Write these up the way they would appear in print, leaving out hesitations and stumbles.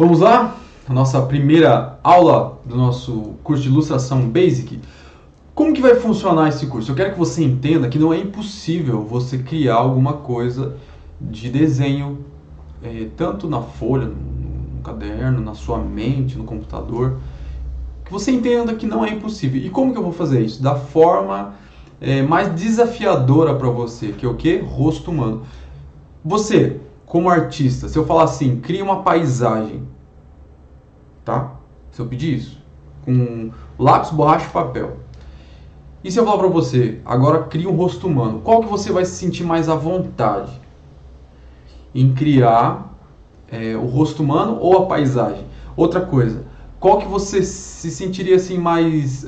Vamos lá? A nossa primeira aula do nosso curso de ilustração Basic. Como que vai funcionar esse curso? Eu quero que você entenda que não é impossível você criar alguma coisa de desenho, tanto na folha, no caderno, na sua mente, no computador, que você entenda que não é impossível. E como que eu vou fazer isso? Da forma mais desafiadora para você, que é o quê? Rosto humano. Você, como artista, se eu falar assim, cria uma paisagem, tá? Se eu pedir isso, com lápis, borracha e papel. E se eu falar para você, agora cria um rosto humano, qual que você vai se sentir mais à vontade em criar o rosto humano ou a paisagem? Outra coisa, qual que você se sentiria assim mais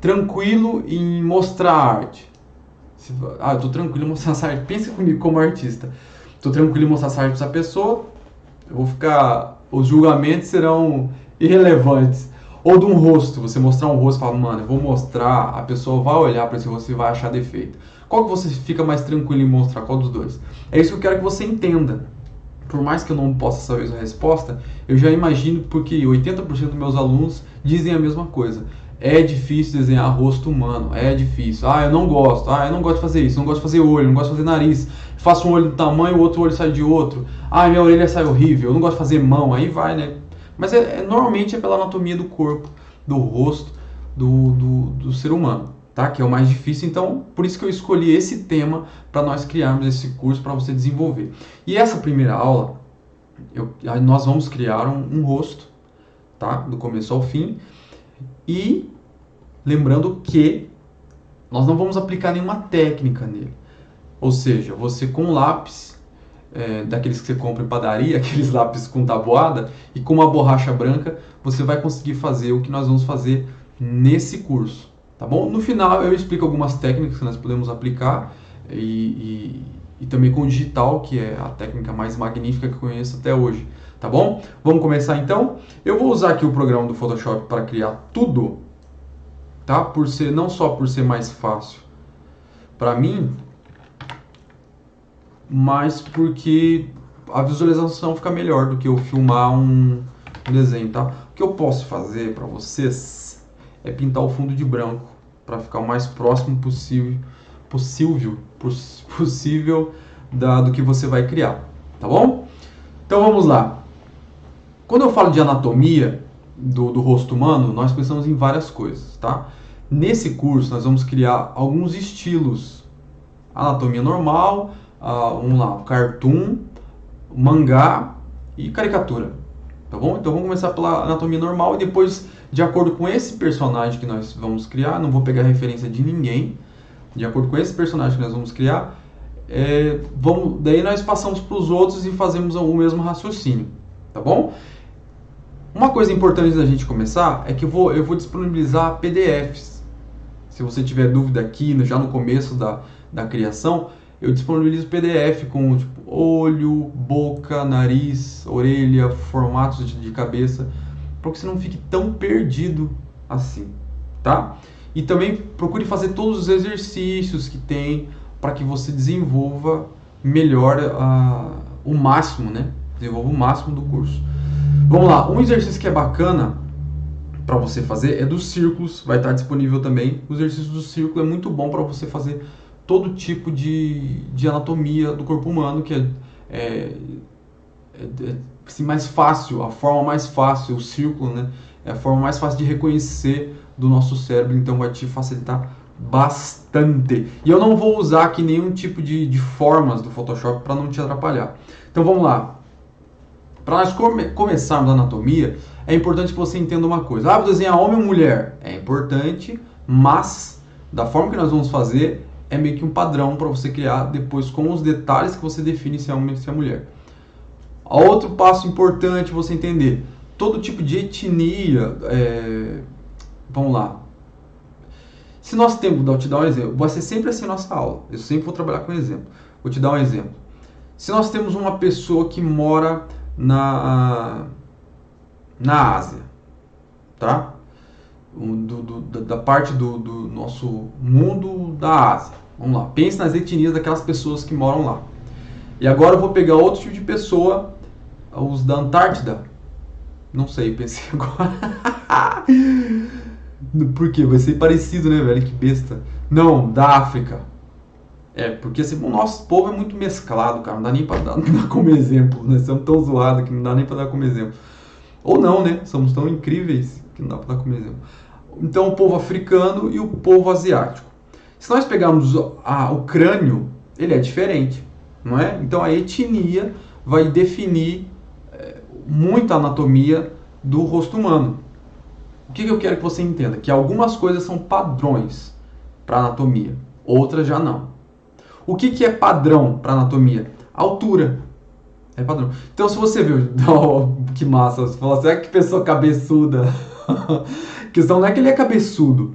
tranquilo em mostrar a arte? Eu tô tranquilo em mostrar essa arte. Pensa comigo como artista. Tô tranquilo em mostrar essa arte para essa pessoa. Eu vou ficar... Os julgamentos serão irrelevantes. Ou de um rosto, você mostrar um rosto e falar, mano, eu vou mostrar, a pessoa vai olhar para esse rosto e vai achar defeito. Qual que você fica mais tranquilo em mostrar? Qual dos dois? É isso que eu quero que você entenda. Por mais que eu não possa saber a resposta, eu já imagino porque 80% dos meus alunos dizem a mesma coisa. É difícil desenhar rosto humano, é difícil. Eu não gosto, eu não gosto de fazer isso, não gosto de fazer olho, não gosto de fazer nariz. Faço um olho de tamanho, o outro olho sai de outro. Minha orelha sai horrível, eu não gosto de fazer mão, aí vai, né? Mas normalmente é pela anatomia do corpo, do rosto, do ser humano, tá? Que é o mais difícil, então por isso que eu escolhi esse tema para nós criarmos esse curso para você desenvolver. E essa primeira aula, nós vamos criar um rosto, tá? Do começo ao fim. E lembrando que nós não vamos aplicar nenhuma técnica nele. Ou seja, você com lápis, daqueles que você compra em padaria, aqueles lápis com tabuada, e com uma borracha branca, você vai conseguir fazer o que nós vamos fazer nesse curso. Tá bom? No final eu explico algumas técnicas que nós podemos aplicar e também com o digital, que é a técnica mais magnífica que eu conheço até hoje. Tá bom? Vamos começar então? Eu vou usar aqui o programa do Photoshop para criar tudo, tá? Não só por ser mais fácil para mim, mas porque a visualização fica melhor do que eu filmar um desenho, tá? O que eu posso fazer para vocês é pintar o fundo de branco para ficar o mais próximo possível do que você vai criar, tá bom? Então vamos lá. Quando eu falo de anatomia do rosto humano, nós pensamos em várias coisas, tá? Nesse curso nós vamos criar alguns estilos. Anatomia normal, vamos lá, cartoon, mangá e caricatura, tá bom? Então vamos começar pela anatomia normal e depois, de acordo com esse personagem que nós vamos criar, não vou pegar referência de ninguém, de acordo com esse personagem que nós vamos criar, daí nós passamos para os outros e fazemos o mesmo raciocínio, tá bom? Uma coisa importante da gente começar é que eu vou disponibilizar PDFs. Se você tiver dúvida aqui, já no começo da criação, eu disponibilizo PDF com tipo, olho, boca, nariz, orelha, formatos de cabeça, para que você não fique tão perdido assim, tá? E também procure fazer todos os exercícios que tem para que você desenvolva melhor o máximo, né? Desenvolva o máximo do curso. Vamos lá, um exercício que é bacana para você fazer é dos círculos, vai estar disponível também. O exercício do círculo é muito bom para você fazer todo tipo de anatomia do corpo humano, que assim, mais fácil, a forma mais fácil, o círculo, né? É a forma mais fácil de reconhecer do nosso cérebro, então vai te facilitar bastante. E eu não vou usar aqui nenhum tipo de formas do Photoshop para não te atrapalhar. Então vamos lá. Para nós começarmos a anatomia, é importante que você entenda uma coisa. Vou desenhar homem ou mulher? É importante, mas da forma que nós vamos fazer, é meio que um padrão para você criar depois com os detalhes que você define se é homem ou se é mulher. Outro passo importante você entender, todo tipo de etnia, vamos lá. Se nós temos, vou te dar um exemplo, vai ser sempre assim a nossa aula, eu sempre vou trabalhar com exemplo. Vou te dar um exemplo. Se nós temos uma pessoa que mora na Ásia, tá? Da parte do nosso mundo da Ásia. Vamos lá, pense nas etnias daquelas pessoas que moram lá. E agora eu vou pegar outro tipo de pessoa Os da Antártida? Não sei, pensei agora. Por quê? Vai ser parecido, né, velho? Que besta. Não, da África. Porque assim, o nosso povo é muito mesclado, cara. Não dá nem pra dar como exemplo. Nós somos tão zoados que não dá nem pra dar como exemplo. Ou não, né? Somos tão incríveis que não dá pra dar como exemplo. Então, o povo africano e o povo asiático. Se nós pegarmos o crânio, ele é diferente, não é? Então, a etnia vai definir muito a anatomia do rosto humano. O que eu quero que você entenda? Que algumas coisas são padrões para anatomia, outras já não. O que é padrão para anatomia? Altura. É padrão. Então, se você viu, oh, que massa, você fala assim, que pessoa cabeçuda. A questão não é que ele é cabeçudo,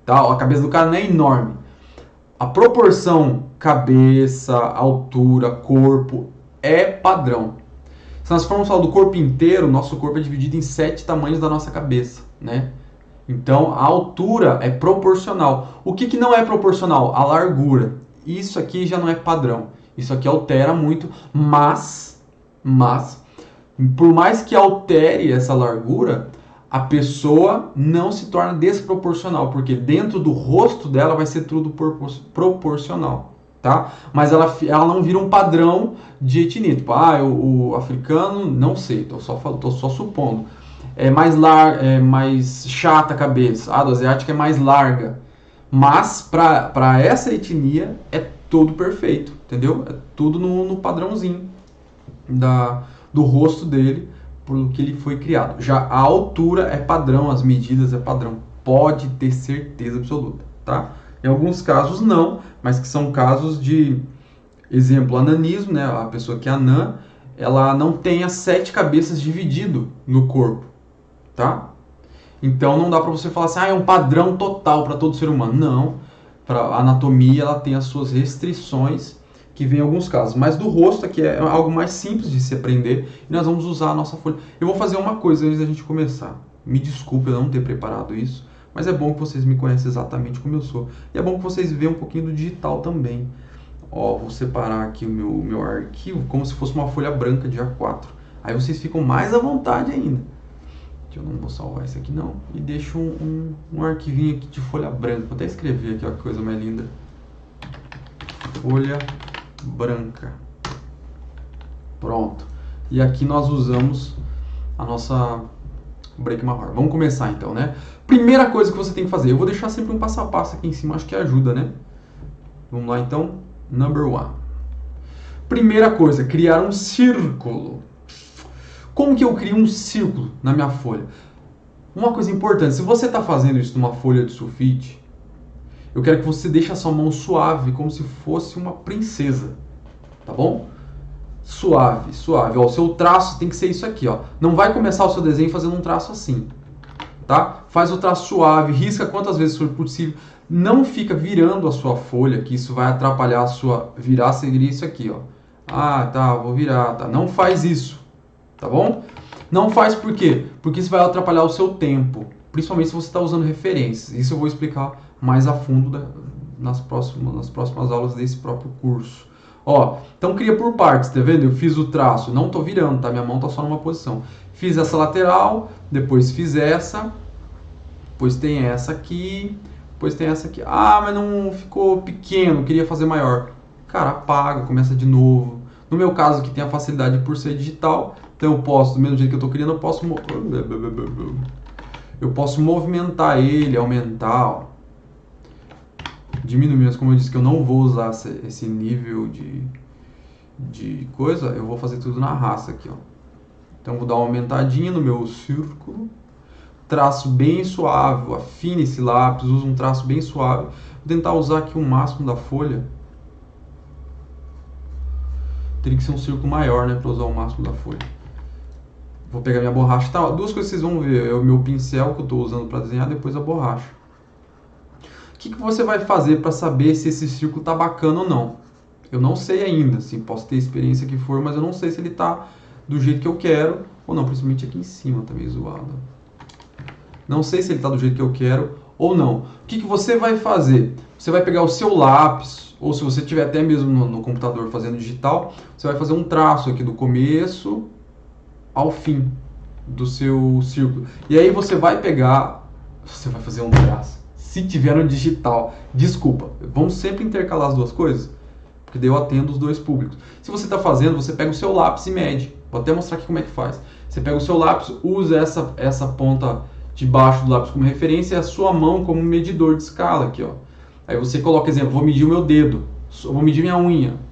tá? A cabeça do cara não é enorme. A proporção cabeça, altura, corpo é padrão. Se nós formos falar do corpo inteiro, nosso corpo é dividido em 7 tamanhos da nossa cabeça, né? Então, a altura é proporcional. O que não é proporcional? A largura. Isso aqui já não é padrão. Isso aqui altera muito, mas por mais que altere essa largura, a pessoa não se torna desproporcional, porque dentro do rosto dela vai ser tudo proporcional, tá? Mas ela não vira um padrão de etnia. Tipo, o africano, não sei, tô só supondo. É mais chata a cabeça. A do asiático é mais larga. Mas para essa etnia é tudo perfeito, entendeu? É tudo no padrãozinho do rosto dele, por que ele foi criado. Já a altura é padrão, as medidas é padrão. Pode ter certeza absoluta, tá? Em alguns casos não, mas que são casos de, exemplo, ananismo, né? A pessoa que é anã, ela não tem as 7 cabeças dividido no corpo, tá? Então não dá para você falar assim, é um padrão total para todo ser humano. Não, para a anatomia ela tem as suas restrições, que vem em alguns casos. Mas do rosto aqui é algo mais simples de se aprender e nós vamos usar a nossa folha. Eu vou fazer uma coisa antes da gente começar. Me desculpe eu não ter preparado isso, mas é bom que vocês me conhecem exatamente como eu sou. E é bom que vocês vejam um pouquinho do digital também. Ó, vou separar aqui o meu arquivo como se fosse uma folha branca de A4. Aí vocês ficam mais à vontade ainda. Eu não vou salvar isso aqui não. E deixo um arquivinho aqui de folha branca. Vou até escrever aqui, ó, que coisa mais linda. Folha branca. Pronto. E aqui nós usamos a nossa break marker. Vamos começar então, né? Primeira coisa que você tem que fazer. Eu vou deixar sempre um passo a passo aqui em cima, acho que ajuda, né? Vamos lá então. Number 1. Primeira coisa, criar um círculo. Como que eu crio um círculo na minha folha? Uma coisa importante, se você está fazendo isso numa folha de sulfite, eu quero que você deixe a sua mão suave, como se fosse uma princesa, tá bom? Suave, suave. Ó, o seu traço tem que ser isso aqui, ó. Não vai começar o seu desenho fazendo um traço assim, tá? Faz o traço suave, risca quantas vezes for possível. Não fica virando a sua folha, que isso vai atrapalhar a sua... Virar seria isso aqui, ó. Ah, tá, vou virar, tá. Não faz isso. Tá bom? Não faz por quê? Porque isso vai atrapalhar o seu tempo, principalmente se você está usando referências. Isso eu vou explicar mais a fundo nas próximas aulas desse próprio curso. Ó, então cria por partes, tá vendo? Eu fiz o traço, não tô virando, tá? Minha mão tá só numa posição. Fiz essa lateral, depois fiz essa, depois tem essa aqui, depois tem essa aqui. Ah, mas não ficou pequeno, queria fazer maior. Cara, apaga, começa de novo. No meu caso, que tem a facilidade por ser digital, então eu posso, do mesmo jeito que eu estou criando, eu posso movimentar ele, aumentar, ó. Diminuir, mas como eu disse que eu não vou usar esse nível de coisa, eu vou fazer tudo na raça aqui, ó. Então eu vou dar uma aumentadinha no meu círculo, traço bem suave, afine esse lápis, uso um traço bem suave, vou tentar usar aqui o máximo da folha. Teria que ser um círculo maior, né, para usar o máximo da folha. Vou pegar minha borracha, tá? Duas coisas que vocês vão ver, é o meu pincel que eu estou usando para desenhar, depois a borracha. O que você vai fazer para saber se esse círculo tá bacana ou não? Eu não sei ainda, assim, posso ter experiência que for, mas eu não sei se ele tá do jeito que eu quero ou não, principalmente aqui em cima, tá meio zoado. Não sei se ele tá do jeito que eu quero ou não. O que você vai fazer? Você vai pegar o seu lápis, ou se você tiver até mesmo no computador fazendo digital, você vai fazer um traço aqui do começo ao fim do seu círculo. E aí você vai pegar, você vai fazer um traço. Se tiver no digital, desculpa, vamos sempre intercalar as duas coisas, porque daí eu atendo os dois públicos. Se você está fazendo, você pega o seu lápis e mede. Vou até mostrar aqui como é que faz. Você pega o seu lápis, usa essa ponta de baixo do lápis como referência e a sua mão como medidor de escala aqui, ó. Aí você coloca, exemplo, vou medir o meu dedo, vou medir minha unha.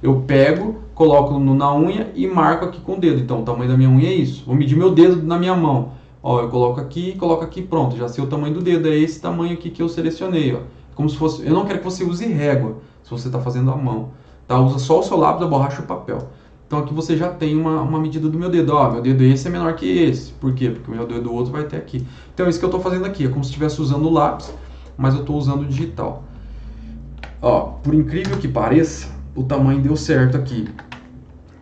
Eu pego, coloco na unha e marco aqui com o dedo. Então, o tamanho da minha unha é isso. Vou medir meu dedo na minha mão. Ó, eu coloco aqui, pronto. Já sei o tamanho do dedo, é esse tamanho aqui que eu selecionei, ó. Como se fosse, eu não quero que você use régua, se você está fazendo à mão. Tá? Usa só o seu lápis, a borracha e o papel. Então aqui você já tem uma medida do meu dedo. Ó, meu dedo esse é menor que esse. Por quê? Porque o meu dedo do outro vai até aqui. Então é isso que eu estou fazendo aqui. É como se estivesse usando o lápis, mas eu estou usando o digital. Ó, por incrível que pareça, o tamanho deu certo aqui.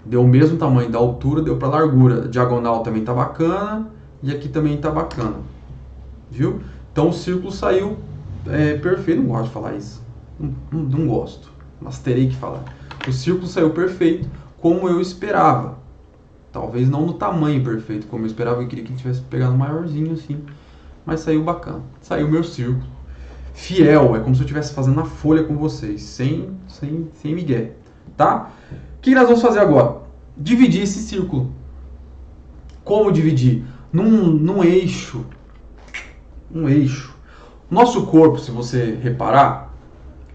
Deu o mesmo tamanho da altura, deu para largura. A diagonal também tá bacana e aqui também tá bacana. Viu? Então o círculo saiu perfeito. Não gosto de falar isso. Não gosto. Mas terei que falar. O círculo saiu perfeito como eu esperava. Talvez não no tamanho perfeito como eu esperava. Eu queria que ele tivesse pegado maiorzinho assim. Mas saiu bacana. Saiu meu círculo. Fiel, é como se eu estivesse fazendo a folha com vocês, sem migué, tá? O que nós vamos fazer agora? Dividir esse círculo. Como dividir? Num eixo. Um eixo. Nosso corpo, se você reparar,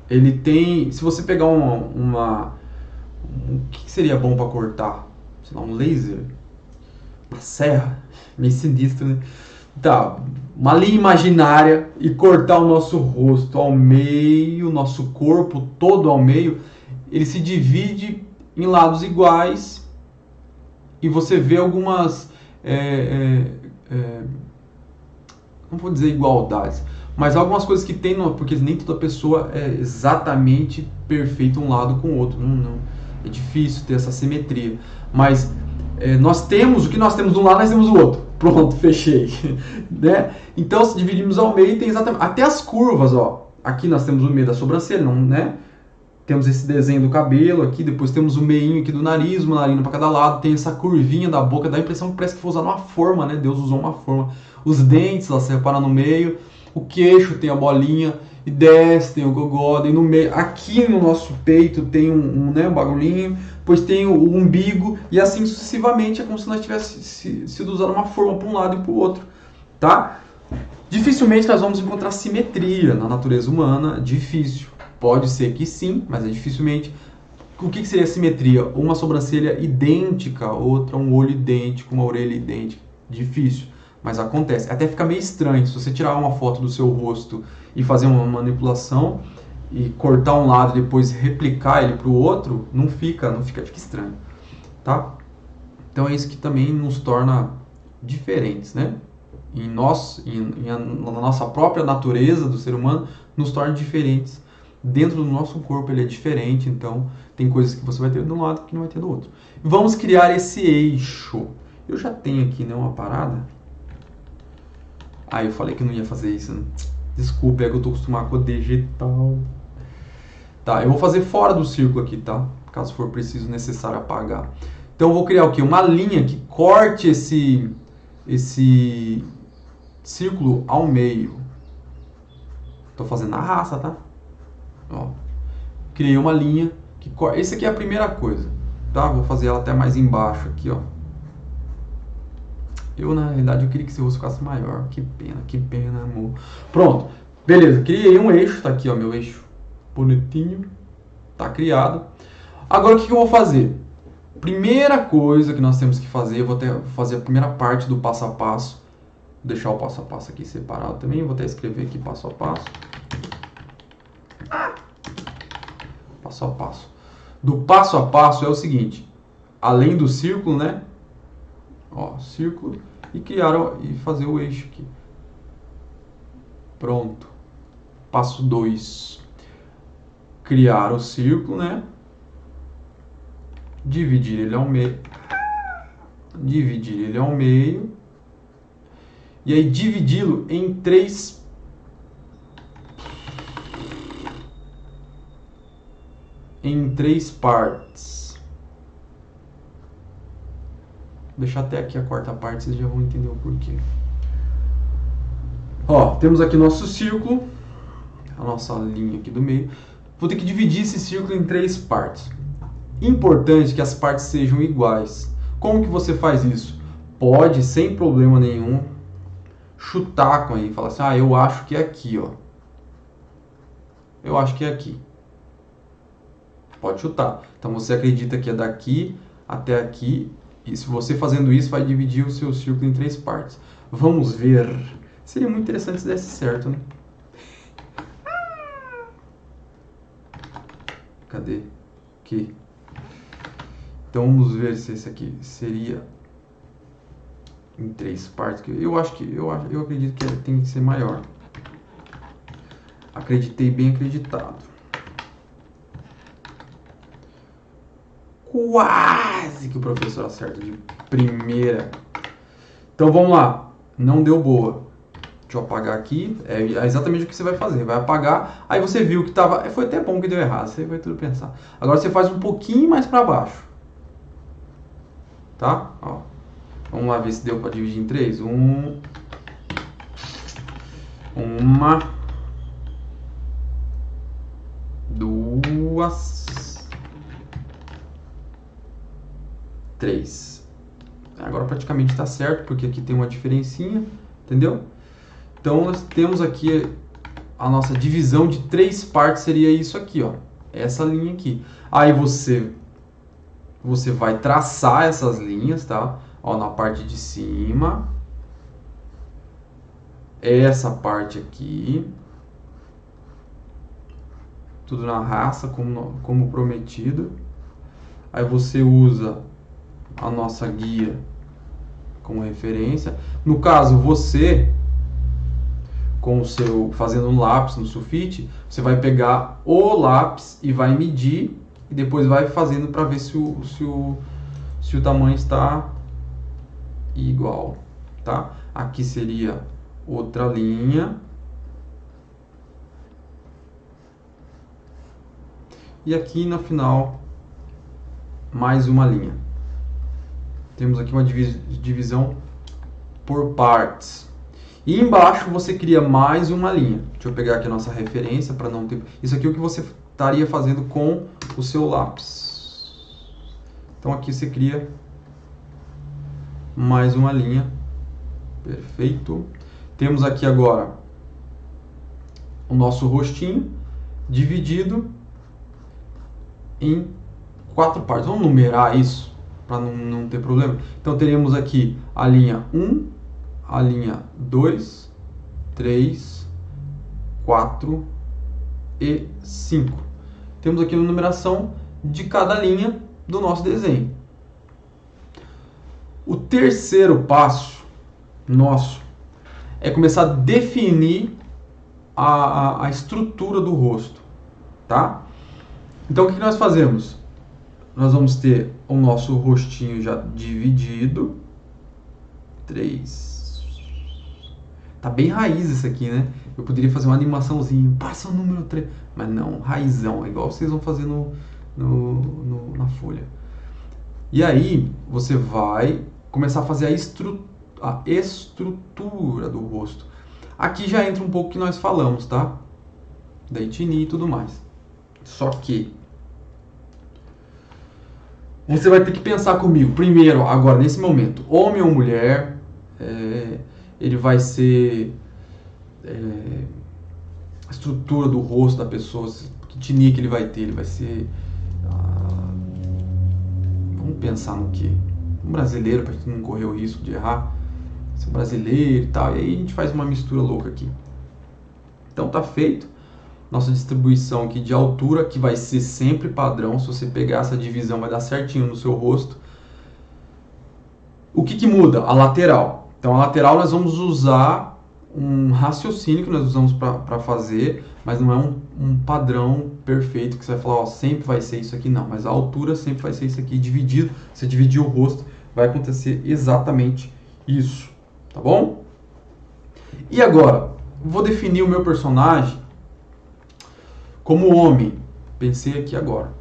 ele tem... Se você pegar o que seria bom para cortar? Sei lá, um laser? Uma serra? Meio sinistro, né? Tá, uma linha imaginária e cortar o nosso rosto ao meio, nosso corpo todo ao meio, ele se divide em lados iguais e você vê algumas, não vou dizer igualdades, mas algumas coisas que tem, porque nem toda pessoa é exatamente perfeita um lado com o outro, não, é difícil ter essa simetria, mas nós temos, o que nós temos de um lado, nós temos do outro. Pronto, fechei. Né? Então, se dividimos ao meio, tem exatamente... Até as curvas, ó. Aqui nós temos o meio da sobrancelha, não, né? Temos esse desenho do cabelo aqui, depois temos o meinho aqui do nariz, uma narina para cada lado, tem essa curvinha da boca, dá a impressão que parece que foi usado uma forma, né? Deus usou uma forma. Os dentes, ó, você repara no meio, o queixo tem a bolinha, e desce, tem o gogó, e no meio, aqui no nosso peito tem um bagulhinho, depois tem o umbigo, e assim sucessivamente, é como se nós tivesse sido usando uma forma para um lado e para o outro, tá? Dificilmente nós vamos encontrar simetria na natureza humana, difícil. Pode ser que sim, mas é dificilmente. O que seria simetria? Uma sobrancelha idêntica, outra um olho idêntico, uma orelha idêntica. Difícil, mas acontece. Até fica meio estranho. Se você tirar uma foto do seu rosto e fazer uma manipulação e cortar um lado e depois replicar ele para o outro, fica estranho, tá? Então é isso que também nos torna diferentes, né? Na nossa própria natureza do ser humano, nos torna diferentes. Dentro do nosso corpo ele é diferente, então tem coisas que você vai ter de um lado que não vai ter do outro. Vamos criar esse eixo. Eu já tenho aqui, né, uma parada. Eu falei que não ia fazer isso, né? Desculpa, é que eu tô acostumado com o digital. Tá, eu vou fazer fora do círculo aqui, tá? Caso for preciso, necessário apagar. Então eu vou criar o quê? Uma linha que corte esse círculo ao meio. Tô fazendo na raça, tá? Ó, criei uma linha que corta. Essa aqui é a primeira coisa, tá? Vou fazer ela até mais embaixo aqui, ó. Na realidade, eu queria que esse rosto ficasse maior. Que pena, amor. Pronto, beleza. Criei um eixo, tá aqui, ó, meu eixo bonitinho. Tá criado. Agora, o que eu vou fazer? Primeira coisa que nós temos que fazer, eu vou fazer a primeira parte do passo a passo. Vou deixar o passo a passo aqui separado também. Vou até escrever aqui passo a passo. Passo a passo. Do passo a passo é o seguinte. Além do círculo, né? Ó, círculo. E fazer o eixo aqui. Pronto. Passo 2. Criar o círculo, né? Dividir ele ao meio. E aí dividi-lo em três partes. deixar até aqui a quarta parte, vocês já vão entender o porquê. Ó, temos aqui nosso círculo, a nossa linha aqui do meio. Vou ter que dividir esse círculo em 3 partes. Importante que as partes sejam iguais. Como que você faz isso? Pode, sem problema nenhum, chutar com ele, falar assim, ah, eu acho que é aqui, ó. Eu acho que é aqui. Pode chutar. Então você acredita que é daqui até aqui, e se você fazendo isso vai dividir o seu círculo em 3 partes. Vamos ver. Seria muito interessante se desse certo, né? Cadê? Aqui. Então vamos ver se esse aqui seria em 3 partes. Eu acredito que tem que ser maior. Acreditei bem acreditado. Quase que o professor acerta de primeira. Então vamos lá. Não deu boa. Deixa eu apagar aqui. É exatamente o que você vai fazer. Vai apagar. Aí você viu que tava. Foi até bom que deu errado. Você vai tudo pensar. Agora você faz um pouquinho mais para baixo. Tá? Ó. Vamos lá ver se deu para dividir em 3. Uma. 2. 3. Agora praticamente está certo, porque aqui tem uma diferencinha, entendeu? Então nós temos aqui a nossa divisão de 3 partes, seria isso aqui, ó. Essa linha aqui. Aí você vai traçar essas linhas, tá? Ó, na parte de cima. Essa parte aqui. Tudo na raça, como prometido. Aí você usa a nossa guia como referência. No caso, você, com o seu, fazendo um lápis no sulfite, você vai pegar o lápis e vai medir, e depois vai fazendo para ver se o tamanho está igual, tá? Aqui seria outra linha. E aqui no final, mais uma linha. Temos aqui uma divisão por partes. E embaixo você cria mais uma linha. Deixa eu pegar aqui a nossa referência para não ter... Isso aqui é o que você estaria fazendo com o seu lápis. Então aqui você cria mais uma linha. Perfeito. Temos aqui agora o nosso rostinho dividido em 4 partes. Vamos numerar isso para não ter problema. Então teremos aqui a linha 1, a linha 2, 3, 4 e 5. Temos aqui a numeração de cada linha do nosso desenho. O terceiro passo nosso é começar a definir a estrutura do rosto, tá? Então o que nós fazemos? Nós vamos ter o nosso rostinho já dividido. 3. Tá bem raiz isso aqui, né? Eu poderia fazer uma animaçãozinha, passa o número 3. Mas não, raizão, é igual vocês vão fazer na folha. E aí, você vai começar a fazer a estrutura do rosto. Aqui já entra um pouco que nós falamos, tá? Da etnia e tudo mais. Só que você vai ter que pensar comigo, primeiro, agora, nesse momento, homem ou mulher, ele vai ser a estrutura do rosto da pessoa, que etnia que ele vai ter, vamos pensar no quê? Um brasileiro, para não correr o risco de errar, ser brasileiro e tal, e aí a gente faz uma mistura louca aqui. Então tá feito. Nossa distribuição aqui de altura, que vai ser sempre padrão. Se você pegar essa divisão, vai dar certinho no seu rosto. O que muda? A lateral. Então, a lateral nós vamos usar um raciocínio que nós usamos para fazer, mas não é um padrão perfeito que você vai falar, ó, sempre vai ser isso aqui, não. Mas a altura sempre vai ser isso aqui, dividido. Você dividir o rosto, vai acontecer exatamente isso, tá bom? E agora, vou definir o meu personagem como homem. Pensei aqui agora.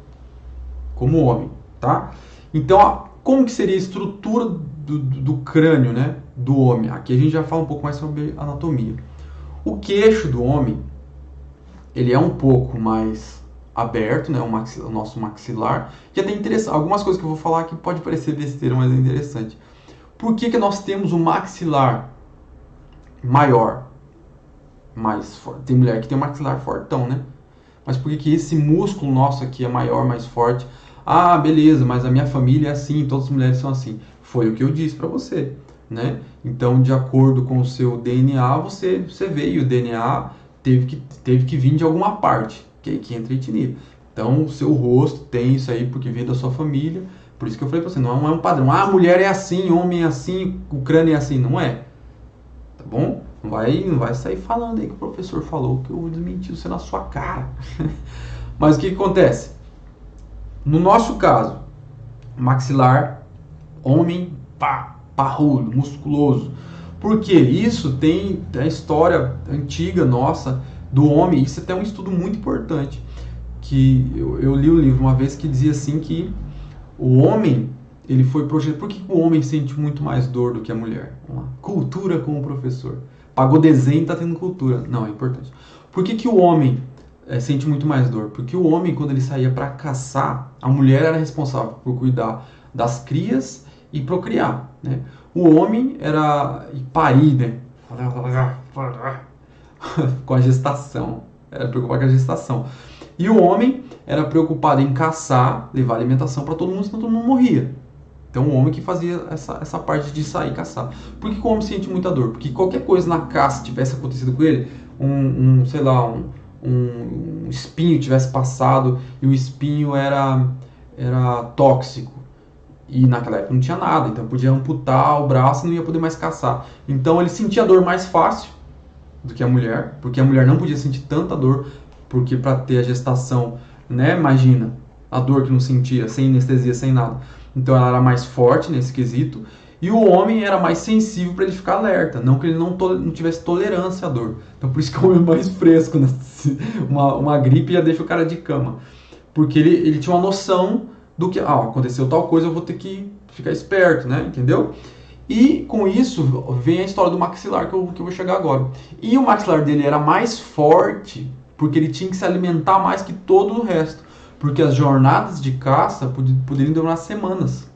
Como homem, tá? Então, como que seria a estrutura do crânio, né, do homem. Aqui a gente já fala um pouco mais sobre anatomia. O queixo do homem, ele é um pouco mais aberto, né, o nosso maxilar. Que é até interessante. Algumas coisas que eu vou falar aqui pode parecer besteira, mas é interessante. Por que nós temos um maxilar maior, mais forte? Tem mulher que tem um maxilar fortão, né? Mas por que esse músculo nosso aqui é maior, mais forte? Ah, beleza, mas a minha família é assim, todas as mulheres são assim. Foi o que eu disse para você, né? Então, de acordo com o seu DNA, você veio. O DNA teve que vir de alguma parte, que entra a etnia. Então, o seu rosto tem isso aí porque veio da sua família. Por isso que eu falei para você, não é um padrão. Ah, mulher é assim, homem é assim, o crânio é assim. Não é. Tá bom? Não vai sair falando aí que o professor falou que eu desmenti você na sua cara. Mas o que acontece? No nosso caso, maxilar, homem, parrudo, musculoso. Porque isso tem a história antiga nossa do homem. Isso é até um estudo muito importante. Que eu li um livro uma vez que dizia assim que o homem, ele foi projetado. Por que o homem sente muito mais dor do que a mulher? Vamos lá. Cultura com o professor. Pagou desenho e tá tendo cultura. Não, é importante. Por que o homem sente muito mais dor? Porque o homem, quando ele saía para caçar, a mulher era responsável por cuidar das crias e procriar, né? O homem era parir, né? Com a gestação. Era preocupado com a gestação. E o homem era preocupado em caçar, levar alimentação para todo mundo, senão todo mundo morria. Então o homem que fazia essa parte de sair caçar. Por que o homem sente muita dor? Porque qualquer coisa na caça tivesse acontecido com ele, sei lá, um espinho tivesse passado e o espinho era tóxico. E naquela época não tinha nada, então podia amputar o braço e não ia poder mais caçar. Então ele sentia a dor mais fácil do que a mulher, porque a mulher não podia sentir tanta dor, porque para ter a gestação, né, imagina, a dor que não sentia, sem anestesia, sem nada. Então ela era mais forte nesse quesito. E o homem era mais sensível para ele ficar alerta, não que ele não tivesse tolerância à dor. Então por isso que o homem é mais fresco, né? uma gripe já deixa o cara de cama. Porque ele tinha uma noção do que, aconteceu tal coisa, eu vou ter que ficar esperto, né? Entendeu? E com isso vem a história do maxilar que eu vou chegar agora. E o maxilar dele era mais forte porque ele tinha que se alimentar mais que todo o resto. Porque as jornadas de caça poderiam demorar semanas.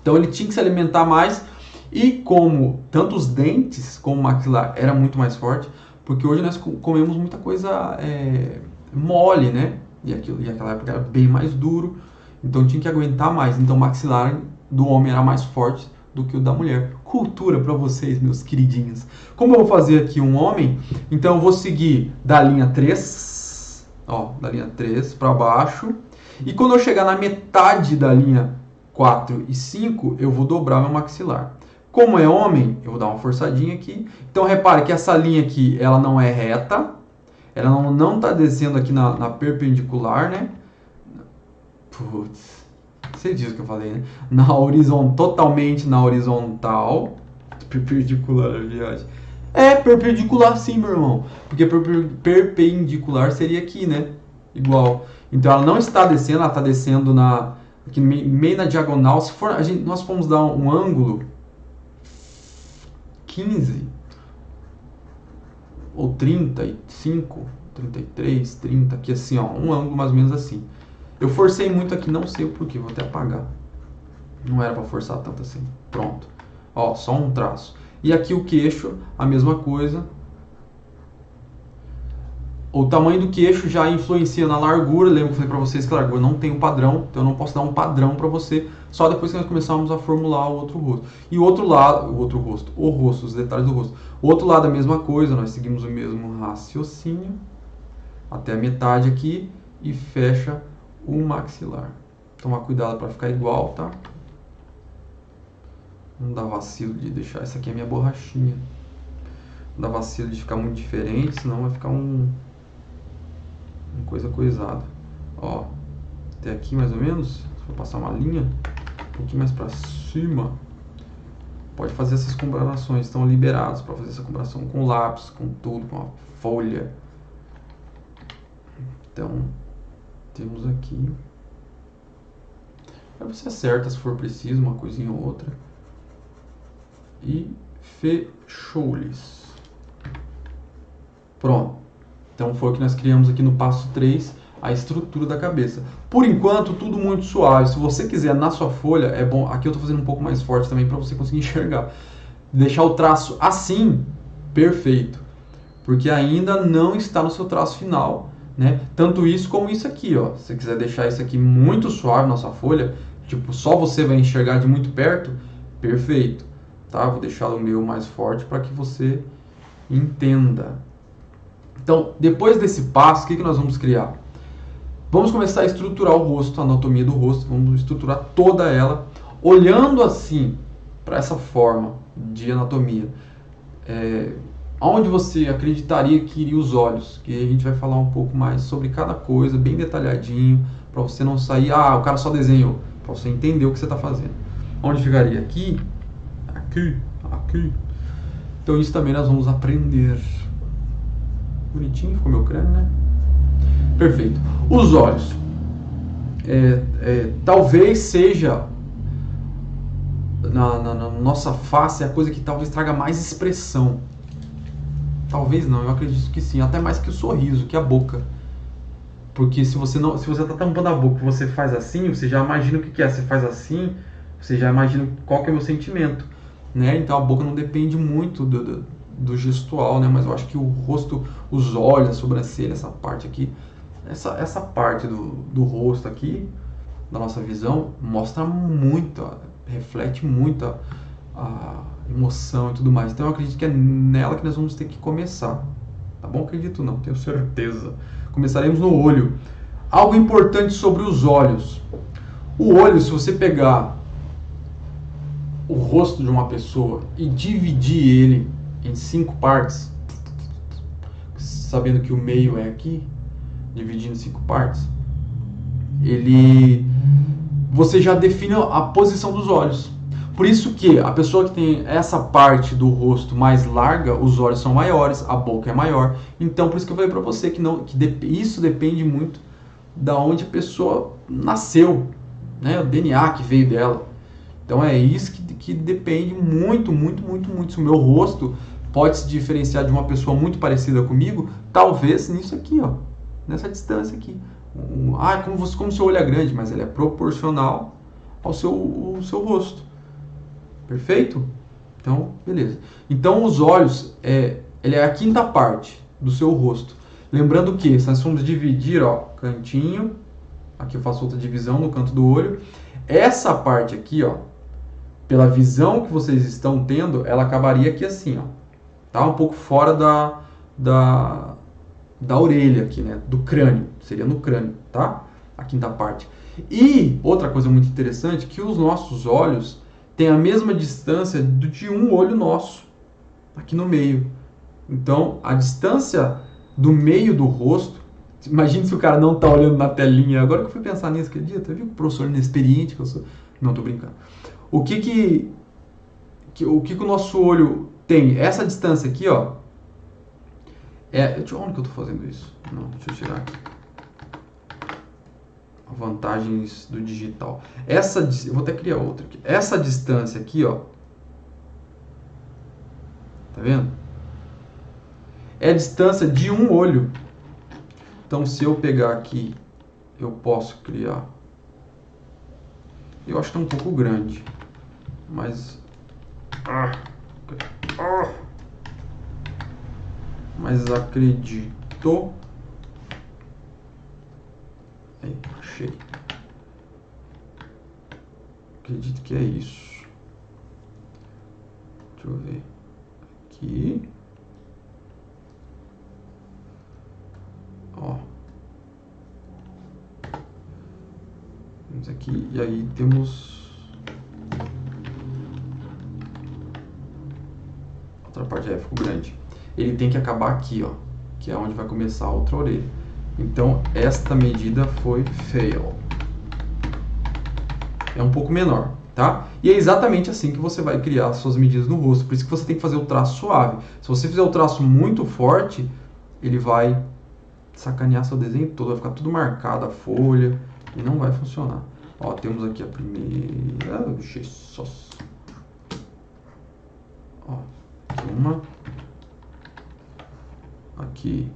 Então ele tinha que se alimentar mais. E como tanto os dentes como o maxilar era muito mais forte, porque hoje nós comemos muita coisa mole, né? E aquela época era bem mais duro. Então tinha que aguentar mais. Então o maxilar do homem era mais forte do que o da mulher. Cultura para vocês, meus queridinhos. Como eu vou fazer aqui um homem, então eu vou seguir da linha 3, da linha 3 para baixo. E quando eu chegar na metade da linha 4 e 5, eu vou dobrar meu maxilar. Como é homem, eu vou dar uma forçadinha aqui. Então repare que essa linha aqui, ela não é reta. Ela não está descendo aqui na perpendicular, né? Putz. Você diz o que eu falei, né? Totalmente na horizontal. Perpendicular, viagem. É perpendicular sim, meu irmão. Porque perpendicular seria aqui, né? Igual. Então ela não está descendo, ela está descendo aqui meio na diagonal. Se for, nós formos dar um ângulo 15 ou 35, 33, 30, aqui assim, um ângulo mais ou menos assim. Eu forcei muito aqui, não sei o porquê, vou até apagar. Não era para forçar tanto assim. Pronto. Só um traço. E aqui o queixo, a mesma coisa. O tamanho do queixo já influencia na largura. Lembra que eu falei para vocês que a largura não tem um padrão, então eu não posso dar um padrão para você, só depois que nós começarmos a formular o outro rosto. E o outro lado, o rosto, os detalhes do rosto. O outro lado a mesma coisa, nós seguimos o mesmo raciocínio até a metade aqui e fecha o maxilar. Tomar cuidado para ficar igual, tá? Não dá vacilo de deixar. Essa aqui é a minha borrachinha. Não dá vacilo de ficar muito diferente, senão vai ficar uma coisa coisada. Até aqui mais ou menos. Se for passar uma linha, um pouquinho mais para cima, pode fazer essas comparações. Estão liberados para fazer essa comparação com lápis, com tudo, com a folha. Então, temos aqui. Aí você acerta se for preciso, uma coisinha ou outra. E fechou-lhes. Pronto. Então foi o que nós criamos aqui no passo 3, a estrutura da cabeça. Por enquanto, tudo muito suave. Se você quiser na sua folha, é bom. Aqui eu estou fazendo um pouco mais forte também para você conseguir enxergar. Deixar o traço assim, perfeito. Porque ainda não está no seu traço final, né? Tanto isso como isso aqui, ó. Se você quiser deixar isso aqui muito suave na sua folha, tipo, só você vai enxergar de muito perto, perfeito. Tá? Vou deixar o meu mais forte para que você entenda. Então, depois desse passo, o que nós vamos criar? Vamos começar a estruturar o rosto, a anatomia do rosto, vamos estruturar toda ela, olhando assim, para essa forma de anatomia. Onde você acreditaria que iriam os olhos? Que a gente vai falar um pouco mais sobre cada coisa, bem detalhadinho, para você não sair, o cara só desenhou, para você entender o que você está fazendo. Onde ficaria? Aqui, aqui, aqui. Então isso também nós vamos aprender. Bonitinho, ficou meu crânio, né? Perfeito. Os olhos. Talvez seja na nossa face a coisa que talvez traga mais expressão. Talvez não, eu acredito que sim. Até mais que o sorriso, que a boca. Porque se você está tampando a boca, você faz assim, você já imagina o que é. Você faz assim, você já imagina qual que é o meu sentimento, né? Então a boca não depende muito do gestual, né? Mas eu acho que o rosto, os olhos, a sobrancelha, essa parte aqui, essa parte do rosto aqui, da nossa visão, mostra muito, reflete muito a emoção e tudo mais. Então eu acredito que é nela que nós vamos ter que começar. Tá bom? Acredito não, tenho certeza. Começaremos no olho. Algo importante sobre os olhos. O olho, se você pegar o rosto de uma pessoa e dividir ele em 5 partes, sabendo que o meio é aqui, dividindo em 5 partes, você já define a posição dos olhos. Por isso que a pessoa que tem essa parte do rosto mais larga, os olhos são maiores, a boca é maior. Então, por isso que eu falei para você que isso depende muito da onde a pessoa nasceu, né? O DNA que veio dela. Então é isso que depende muito, muito, muito, muito. Se o meu rosto pode se diferenciar de uma pessoa muito parecida comigo, talvez nisso aqui, ó, nessa distância aqui. Como o seu olho é grande, mas ele é proporcional ao seu rosto. Perfeito? Então, beleza. Então, os olhos, ele é a 5ª parte do seu rosto. Lembrando que, se nós formos dividir, ó, cantinho, aqui eu faço outra divisão no canto do olho. Essa parte aqui, ó, pela visão que vocês estão tendo, ela acabaria aqui assim, ó. Tá? Um pouco fora da orelha aqui, né? Do crânio. Seria no crânio, tá? A 5ª parte. E outra coisa muito interessante, que os nossos olhos têm a mesma distância de um olho nosso, aqui no meio. Então, a distância do meio do rosto, imagine se o cara não tá olhando na telinha. Agora que eu fui pensar nisso, acredita? Viu que o professor inexperiente que eu sou? Não, tô brincando. O que o nosso olho tem? Essa distância aqui, ó. Onde que eu tô fazendo isso? Não, deixa eu tirar aqui. Vantagens do digital. Eu vou até criar outra aqui. Essa distância aqui, ó. Tá vendo? É a distância de um olho. Então, se eu pegar aqui, eu posso criar. Eu acho que tá um pouco grande. Mas... Mas acredito... Aí, achei. Acredito que é isso. Deixa eu ver. Aqui. Ó. Temos aqui. E aí temos... Outra parte ficou grande. Ele tem que acabar aqui, ó. Que é onde vai começar a outra orelha. Então, esta medida foi fail. É um pouco menor, tá? E é exatamente assim que você vai criar as suas medidas no rosto. Por isso que você tem que fazer o traço suave. Se você fizer o traço muito forte, ele vai sacanear seu desenho todo. Vai ficar tudo marcado, a folha. E não vai funcionar. Ó, temos aqui a primeira... Jesus. Uma. Aqui.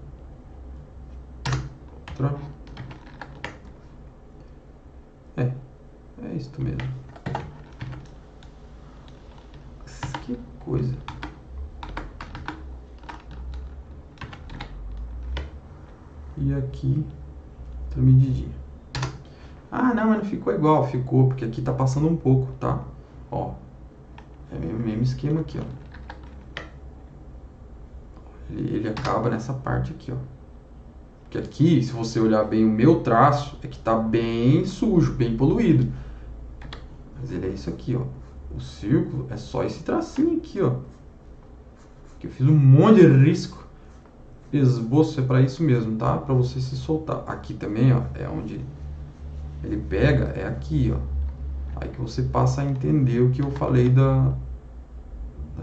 Outra. É isso mesmo. Que coisa. E aqui, outra medidinha. Ah, não, mas não ficou igual. Ficou, porque aqui tá passando um pouco, tá? Ó. É o mesmo esquema aqui, ó. Ele acaba nessa parte aqui, ó. Porque aqui, se você olhar bem o meu traço, é que tá bem sujo, bem poluído. Mas ele é isso aqui, ó. O círculo é só esse tracinho aqui, ó. Que eu fiz um monte de risco. Esboço é para isso mesmo, tá? Para você se soltar. Aqui também, ó, é onde ele pega, é aqui, ó. Aí que você passa a entender o que eu falei da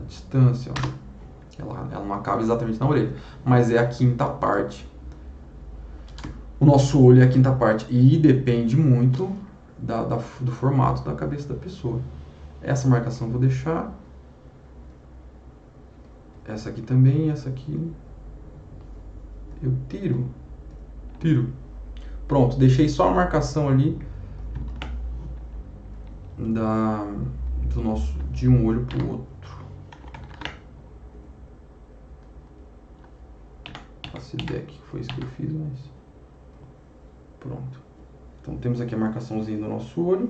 distância, ó. Ela não acaba exatamente na orelha, mas é a quinta parte. O nosso olho é a quinta parte e depende muito do formato da cabeça da pessoa. Essa marcação eu vou deixar. Essa aqui também, essa aqui eu tiro. Pronto, deixei só a marcação ali de um olho para o outro. Faço ideia que foi isso que eu fiz, mas pronto. Então temos aqui a marcaçãozinha do nosso olho.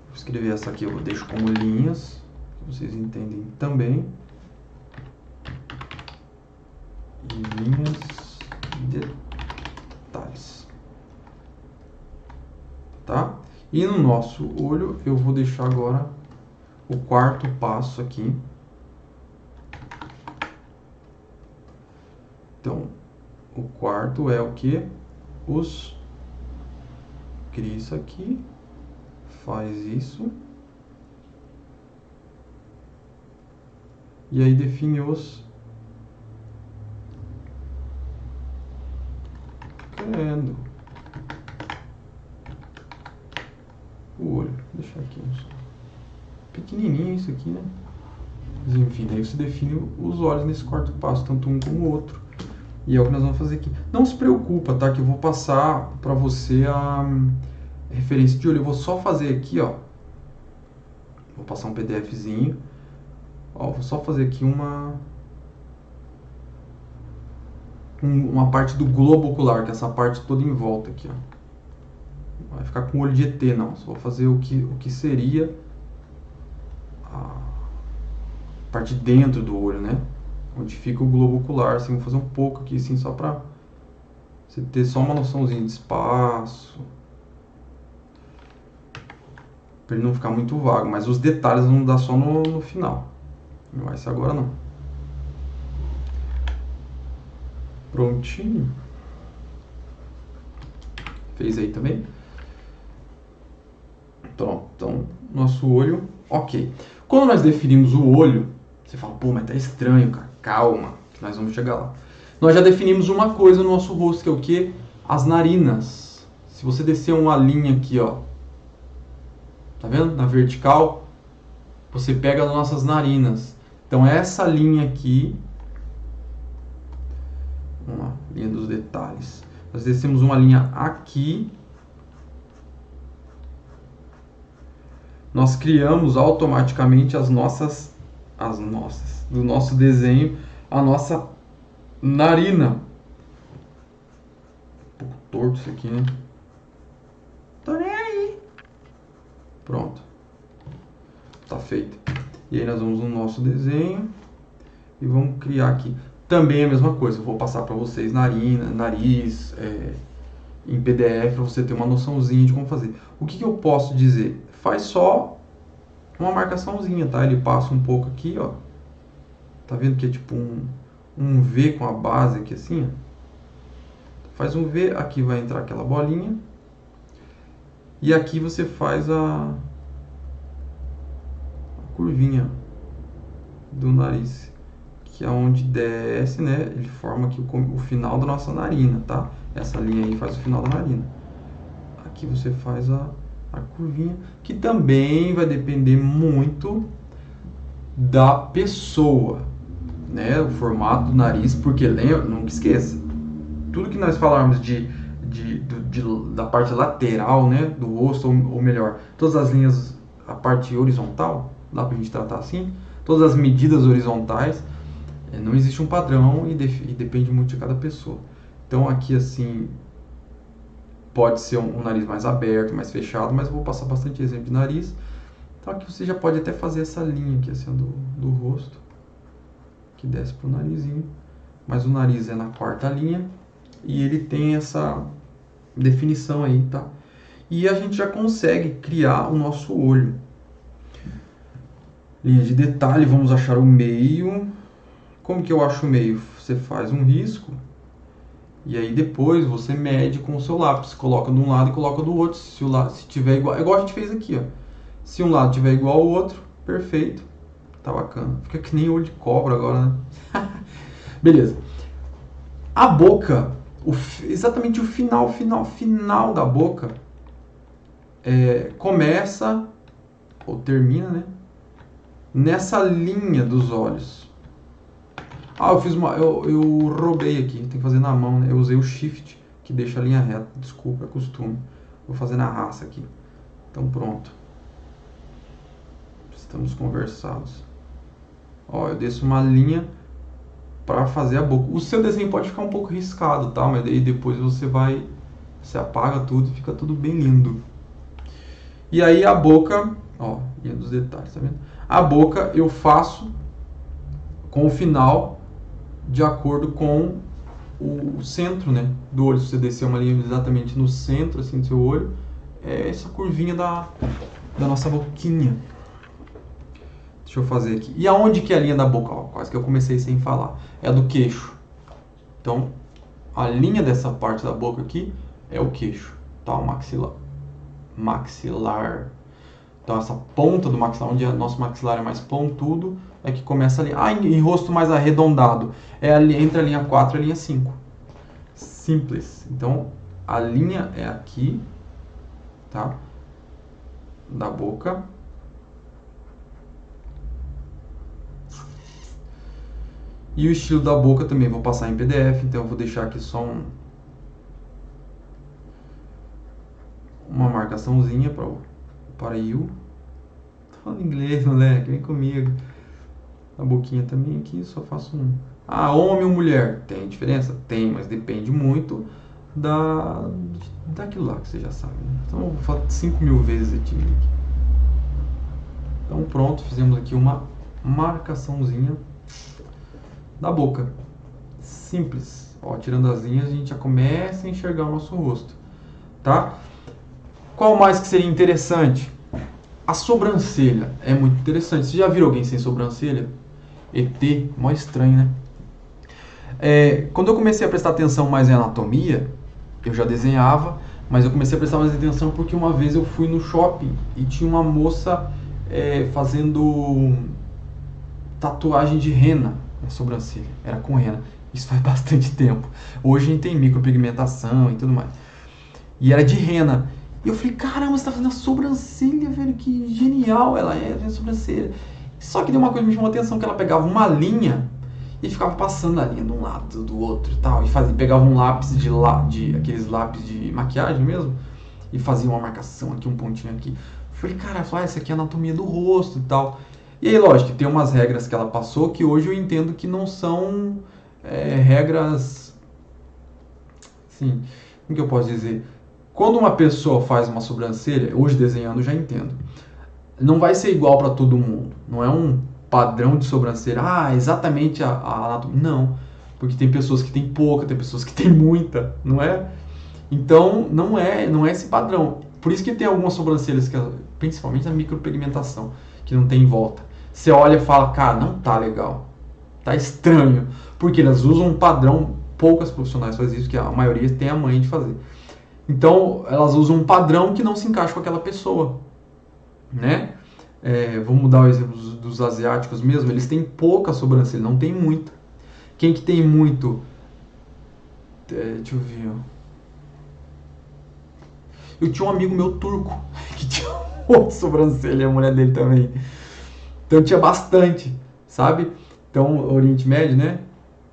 Vou escrever essa aqui, eu deixo como linhas, que vocês entendem também. E linhas de detalhes. Tá? E no nosso olho eu vou deixar agora o quarto passo aqui. Então, o quarto é o que? Cria isso aqui, faz isso. E aí define os o olho. Vou deixar aqui pequenininho isso aqui, né? Mas enfim, aí você define os olhos nesse quarto passo, tanto um como o outro. E é o que nós vamos fazer aqui. Não se preocupa, tá? Que eu vou passar para você a referência de olho. Eu vou só fazer aqui, ó. Vou passar um PDFzinho. Ó, vou só fazer aqui uma parte do globo ocular, que é essa parte toda em volta aqui, ó. Não vai ficar com olho de ET, não. Só vou fazer o que seria a parte de dentro do olho, né? Onde fica o globo ocular, assim, vou fazer um pouco aqui, assim, só pra você ter só uma noçãozinha de espaço. Pra ele não ficar muito vago, mas os detalhes vão dar só no final. Não vai ser agora, não. Prontinho. Fez aí também? Pronto, então, nosso olho, ok. Quando nós definimos o olho, você fala, pô, mas tá estranho, cara. Calma, que nós vamos chegar lá. Nós já definimos uma coisa no nosso rosto, que é o quê? As narinas. Se você descer uma linha aqui, ó, tá vendo? Na vertical, você pega as nossas narinas. Então, essa linha aqui, vamos lá, linha dos detalhes. Nós descemos uma linha aqui. Nós criamos automaticamente do nosso desenho, a nossa narina. Um pouco torto isso aqui, né? Tô nem aí. Pronto. Tá feito. E aí nós vamos no nosso desenho e vamos criar aqui. Também a mesma coisa. Eu vou passar para vocês narina, nariz, em PDF, para você ter uma noçãozinha de como fazer. O que eu posso dizer? Faz só uma marcaçãozinha, tá? Ele passa um pouco aqui, ó. Tá vendo que é tipo um V com a base aqui assim, ó? Faz um V, aqui vai entrar aquela bolinha. E aqui você faz a curvinha do nariz, que é onde desce, né? Ele forma aqui o final da nossa narina, tá? Essa linha aí faz o final da narina. Aqui você faz a curvinha, que também vai depender muito da pessoa, né? O formato do nariz, porque lembra, nunca esqueça, tudo que nós falarmos da parte lateral, né, do rosto, ou melhor, todas as linhas, a parte horizontal, dá pra gente tratar assim, todas as medidas horizontais, não existe um padrão e depende muito de cada pessoa. Então aqui assim, pode ser um nariz mais aberto, mais fechado, mas eu vou passar bastante exemplo de nariz. Então aqui você já pode até fazer essa linha aqui assim do rosto, que desce pro narizinho, mas o nariz é na quarta linha e ele tem essa definição aí, tá? E a gente já consegue criar o nosso olho. Linha de detalhe, vamos achar o meio. Como que eu acho o meio? Você faz um risco e aí depois você mede com o seu lápis, coloca de um lado e coloca do outro. Se o lado se tiver igual, é igual a gente fez aqui, ó. Se um lado tiver igual ao outro, perfeito. Tá bacana. Fica que nem olho de cobra agora, né? Beleza. A boca, exatamente o final da boca começa ou termina, né? Nessa linha dos olhos. Ah, eu roubei aqui, tem que fazer na mão, né? Eu usei o shift que deixa a linha reta. Desculpa, é costume. Vou fazer na raça aqui. Então pronto. Estamos conversados. Ó, eu desço uma linha para fazer a boca. O seu desenho pode ficar um pouco riscado, tá? Mas daí depois você apaga tudo e fica tudo bem lindo. E aí a boca, ó, linha dos detalhes, tá vendo? A boca eu faço com o final de acordo com o centro, né, do olho. Se você descer uma linha exatamente no centro assim do seu olho, é essa curvinha da nossa boquinha. Deixa eu fazer aqui. E aonde que é a linha da boca? Ó, quase que eu comecei sem falar. É a do queixo. Então, a linha dessa parte da boca aqui é o queixo, tá? O maxilar. Então, essa ponta do maxilar, onde o nosso maxilar é mais pontudo, é que começa ali. Ah, em rosto mais arredondado. É ali, entre a linha 4 e a linha 5. Simples. Então, a linha é aqui, tá? Da boca. E o estilo da boca também vou passar em PDF, então eu vou deixar aqui só uma marcaçãozinha para you. Tô falando inglês, moleque, vem comigo. A boquinha também aqui, só faço um. Ah, homem ou mulher? Tem diferença? Tem, mas depende muito daquilo lá que você já sabe. Né? Então eu vou falar 5.000 vezes esse time aqui. Então pronto, fizemos aqui uma marcaçãozinha da boca. Simples. Ó, tirando as linhas, a gente já começa a enxergar o nosso rosto. Tá? Qual mais que seria interessante? A sobrancelha é muito interessante. Você já viu alguém sem sobrancelha? ET, mó estranho, né? Quando eu comecei a prestar atenção mais em anatomia, eu já desenhava, mas eu comecei a prestar mais atenção porque uma vez eu fui no shopping e tinha uma moça fazendo tatuagem de rena na sobrancelha. Era com rena. Isso faz bastante tempo. Hoje a gente tem micropigmentação e tudo mais. E era de rena. E eu falei, caramba, você tá fazendo a sobrancelha, velho, que genial ela é, a sobrancelha. Só que deu uma coisa que me chamou a atenção, que ela pegava uma linha e ficava passando a linha de um lado, do outro e tal. E pegava um lápis aqueles lápis de maquiagem mesmo, e fazia uma marcação aqui, um pontinho aqui. Eu falei, cara, essa aqui é a anatomia do rosto e tal. E aí, lógico, tem umas regras que ela passou que hoje eu entendo que não são regras... Assim, como que eu posso dizer? Quando uma pessoa faz uma sobrancelha, hoje desenhando eu já entendo, não vai ser igual para todo mundo. Não é um padrão de sobrancelha, exatamente a anatomia. Não, porque tem pessoas que têm pouca, tem pessoas que têm muita, não é? Então, não é esse padrão. Por isso que tem algumas sobrancelhas, principalmente a micropigmentação, que não tem volta. Você olha e fala, cara, não tá legal, tá estranho, porque elas usam um padrão, poucas profissionais fazem isso, que a maioria tem a manha de fazer. Então, elas usam um padrão que não se encaixa com aquela pessoa, né? Vamos dar o exemplo dos asiáticos mesmo, eles têm pouca sobrancelha, não tem muita. Quem que tem muito? Deixa eu ver, ó. Eu tinha um amigo meu turco que tinha uma sobrancelha, a mulher dele também. Então tinha bastante, sabe? Então, Oriente Médio, né?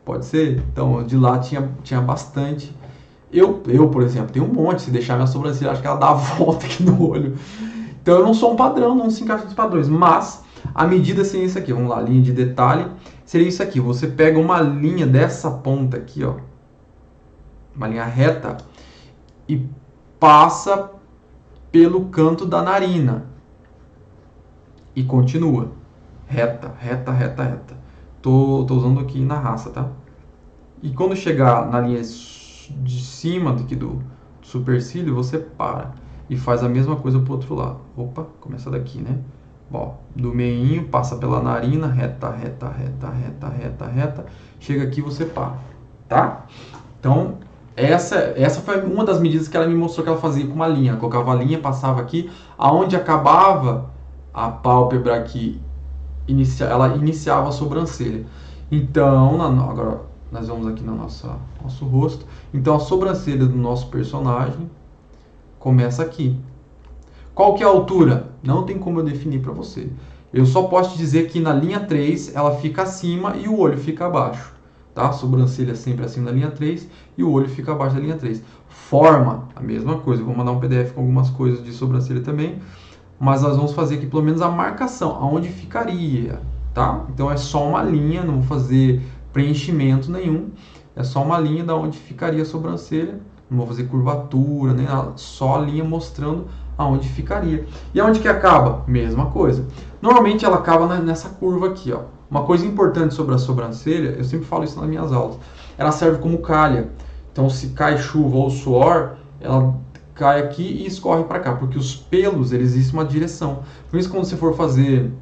Pode ser. Então, de lá tinha bastante. Por exemplo, tenho um monte. Se deixar minha sobrancelha, acho que ela dá a volta aqui no olho. Então, eu não sou um padrão, não se encaixa nos padrões. Mas, a medida seria isso aqui. Vamos lá, linha de detalhe. Seria isso aqui. Você pega uma linha dessa ponta aqui, ó. Uma linha reta. E passa pelo canto da narina. E continua. Reta, reta, reta, reta. Tô usando aqui na raça, tá? E quando chegar na linha de cima aqui do supercílio, você para. E faz a mesma coisa pro outro lado. Opa, começa daqui, né? Ó, do meinho, passa pela narina, reta, reta, reta, reta, reta, reta. Chega aqui e você para, tá? Então, essa foi uma das medidas que ela me mostrou que ela fazia com uma linha. Ela colocava a linha, passava aqui, aonde acabava a pálpebra aqui, ela iniciava a sobrancelha. Então, agora nós vamos aqui no nosso rosto. Então, a sobrancelha do nosso personagem começa aqui. Qual que é a altura? Não tem como eu definir para você. Eu só posso te dizer que na linha 3 ela fica acima e o olho fica abaixo. Tá? A sobrancelha sempre acima da linha 3 e o olho fica abaixo da linha 3. Forma, a mesma coisa. Eu vou mandar um PDF com algumas coisas de sobrancelha também. Mas nós vamos fazer aqui pelo menos a marcação, aonde ficaria, tá? Então é só uma linha, não vou fazer preenchimento nenhum. É só uma linha da onde ficaria a sobrancelha. Não vou fazer curvatura, nem nada. Só a linha mostrando aonde ficaria. E aonde que acaba? Mesma coisa. Normalmente ela acaba nessa curva aqui, ó. Uma coisa importante sobre a sobrancelha, eu sempre falo isso nas minhas aulas, ela serve como calha. Então se cai chuva ou suor, ela cai aqui e escorre para cá, porque os pelos, eles existem uma direção. Por isso, quando você for fazer